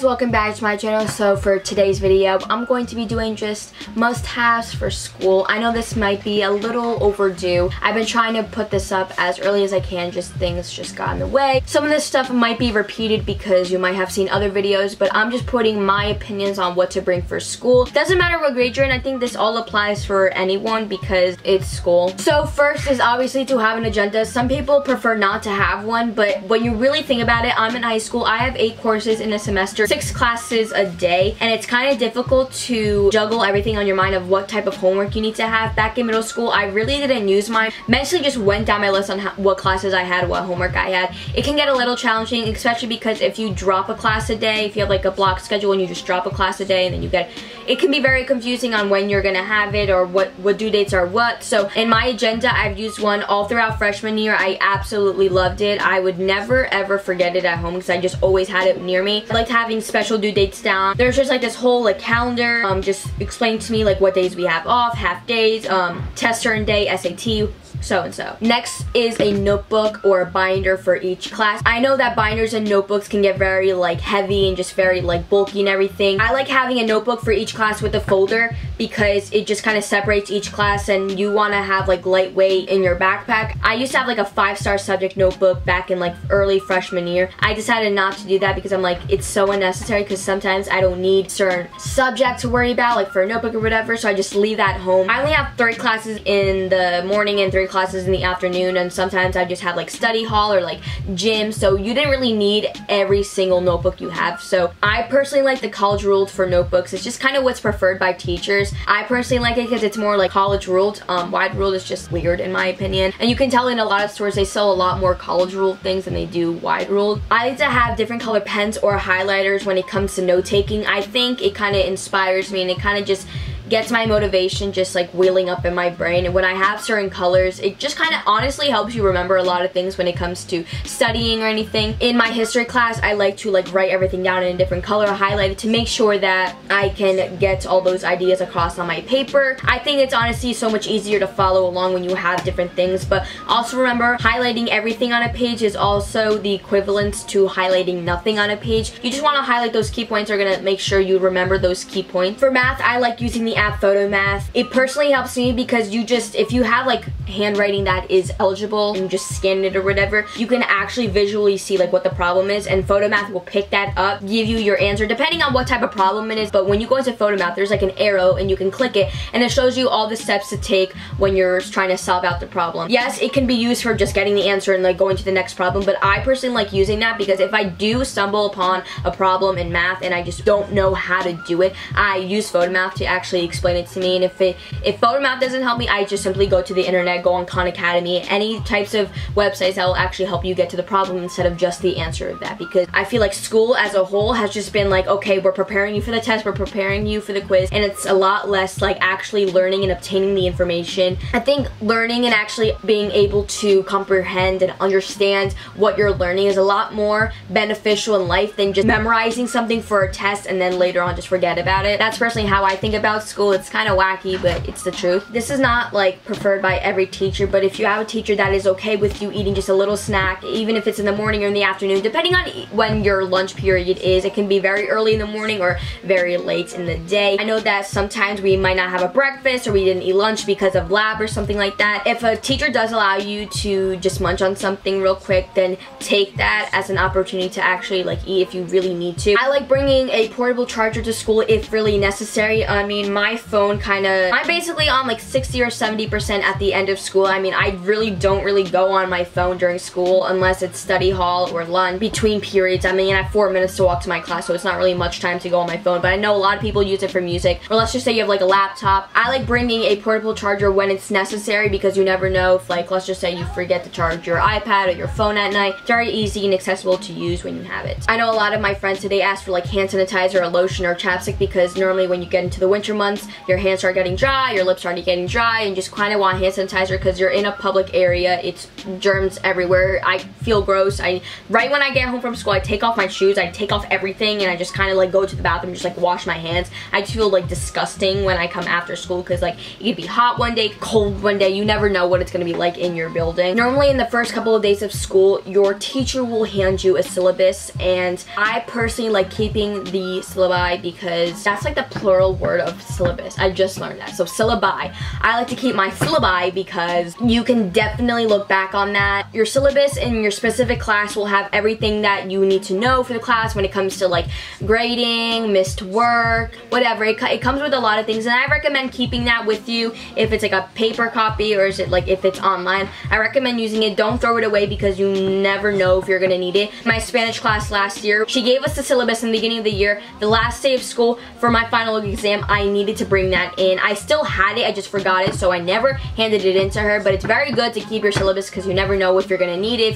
guys, welcome back to my channel. So for today's video, I'm going to be doing just must-haves for school. I know this might be a little overdue. I've been trying to put this up as early as I can, just things just got in the way. Some of this stuff might be repeated because you might have seen other videos, but I'm just putting my opinions on what to bring for school. Doesn't matter what grade you're in, I think this all applies for anyone because it's school. So first is obviously to have an agenda. Some people prefer not to have one, but when you really think about it, I'm in high school. I have 8 courses in a semester, 6 classes a day, and it's kind of difficult to juggle everything on your mind of what type of homework you need to have. Back in middle school, I really didn't use mine. Mentally just went down my list on what classes I had, what homework I had. It can get a little challenging, especially because if you drop a class a day, if you have like a block schedule and you just drop a class a day and then you get it can be very confusing on when you're gonna have it or what due dates are what. So in my agenda, I've used one all throughout freshman year. I absolutely loved it. I would never ever forget it at home because I just always had it near me. I liked having special due dates down. There's just like this whole like calendar, just explain to me like what days we have off, half days, test certain day, SAT, so and so. Next is a notebook or a binder for each class. I know that binders and notebooks can get very like heavy and just very like bulky and everything. I like having a notebook for each class with a folder because it just kind of separates each class and you want to have like lightweight in your backpack. I used to have like a 5-star subject notebook back in like early freshman year. I decided not to do that because I'm like, it's so unnecessary because sometimes I don't need certain subjects to worry about like for a notebook or whatever, so I just leave that home. I only have 3 classes in the morning and 3 classes in the afternoon, and sometimes I just have like study hall or like gym, so you didn't really need every single notebook you have. So I personally like the college ruled for notebooks. It's just kind of what's preferred by teachers. I personally like it because it's more like college ruled. Wide ruled is just weird in my opinion, and you can tell in a lot of stores they sell a lot more college ruled things than they do wide ruled. I like to have different color pens or highlighters when it comes to note taking. I think it kind of inspires me and it kind of just gets my motivation just like wheeling up in my brain. And when I have certain colors, it just kind of honestly helps you remember a lot of things when it comes to studying or anything. In my history class, I like to like write everything down in a different color, highlight it to make sure that I can get all those ideas across on my paper. I think it's honestly so much easier to follow along when you have different things, but also remember highlighting everything on a page is also the equivalent to highlighting nothing on a page. You just want to highlight those key points that are going to make sure you remember those key points. For math, I like using the app PhotoMath. It personally helps me because you just, if you have like handwriting that is eligible and you just scan it or whatever, you can actually visually see like what the problem is, and PhotoMath will pick that up, give you your answer depending on what type of problem it is. But when you go into PhotoMath, there's like an arrow and you can click it and it shows you all the steps to take when you're trying to solve out the problem. Yes, it can be used for just getting the answer and like going to the next problem, but I personally like using that because if I do stumble upon a problem in math and I just don't know how to do it, I use PhotoMath to actually explain it to me. And if PhotoMath doesn't help me, I just simply go to the internet, go on Khan Academy, any types of websites that will actually help you get to the problem instead of just the answer of that. Because I feel like school as a whole has just been like, okay, we're preparing you for the test, we're preparing you for the quiz, and it's a lot less like actually learning and obtaining the information. I think learning and actually being able to comprehend and understand what you're learning is a lot more beneficial in life than just memorizing something for a test and then later on just forget about it. That's personally how I think about school. It's kind of wacky, but it's the truth. This is not like preferred by every teacher, but if you have a teacher that is okay with you eating just a little snack, even if it's in the morning or in the afternoon, depending on when your lunch period is, it can be very early in the morning or very late in the day. I know that sometimes we might not have a breakfast or we didn't eat lunch because of lab or something like that. If a teacher does allow you to just munch on something real quick, then take that as an opportunity to actually like eat if you really need to. I like bringing a portable charger to school if really necessary. I mean, my phone I'm basically on like 60 or 70% at the end of school. I mean, I really don't go on my phone during school unless it's study hall or lunch between periods. I mean, I have 4 minutes to walk to my class, so it's not really much time to go on my phone, but I know a lot of people use it for music, or let's just say you have like a laptop. I like bringing a portable charger when it's necessary because you never know if like, let's just say you forget to charge your iPad or your phone at night. It's very easy and accessible to use when you have it. I know a lot of my friends today ask for like hand sanitizer or lotion or chapstick because normally when you get into the winter months, once your hands start getting dry, your lips start getting dry, and just kind of want hand sanitizer because you're in a public area. It's germs everywhere. I feel gross. Right when I get home from school, I take off my shoes, I take off everything, and I just kind of like go to the bathroom, just like wash my hands. I just feel like disgusting when I come after school because like it could be hot one day, cold one day. You never know what it's going to be like in your building. Normally in the first couple of days of school, your teacher will hand you a syllabus, and I personally like keeping the syllabi because that's like the plural word of syllabus. I just learned that. So syllabi. I like to keep my syllabi because you can definitely look back on that. Your syllabus in your specific class will have everything that you need to know for the class when it comes to like grading, missed work, whatever. It comes with a lot of things, and I recommend keeping that with you if it's like a paper copy or is it like if it's online. I recommend using it. Don't throw it away because you never know if you're gonna need it. My Spanish class last year, she gave us the syllabus in the beginning of the year. The last day of school for my final exam, I needed to bring that in. I still had it, I just forgot it, so I never handed it in to her, but it's very good to keep your syllabus because you never know if you're gonna need it,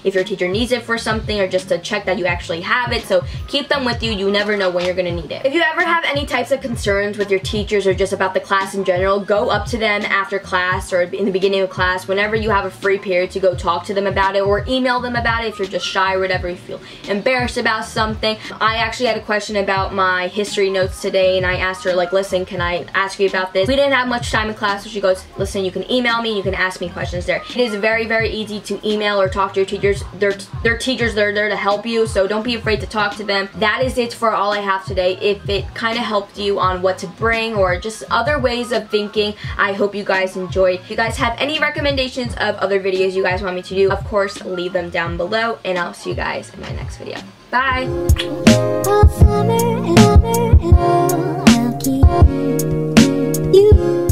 if your teacher needs it for something, or just to check that you actually have it. So keep them with you. You never know when you're gonna need it. If you ever have any types of concerns with your teachers or just about the class in general, go up to them after class or in the beginning of class, whenever you have a free period, to go talk to them about it or email them about it if you're just shy or whatever, you feel embarrassed about something. I actually had a question about my history notes today, and I asked her like, listen, can I ask you about this? We didn't have much time in class, so she goes, listen, you can email me, you can ask me questions there. It is very, very easy to email or talk to your teachers. They're teachers, they're there to help you, so don't be afraid to talk to them. That is it for all I have today. If it kind of helped you on what to bring or just other ways of thinking, I hope you guys enjoyed. If you guys have any recommendations of other videos you guys want me to do, of course, leave them down below, and I'll see you guys in my next video. Bye! All summer and I'll keep you.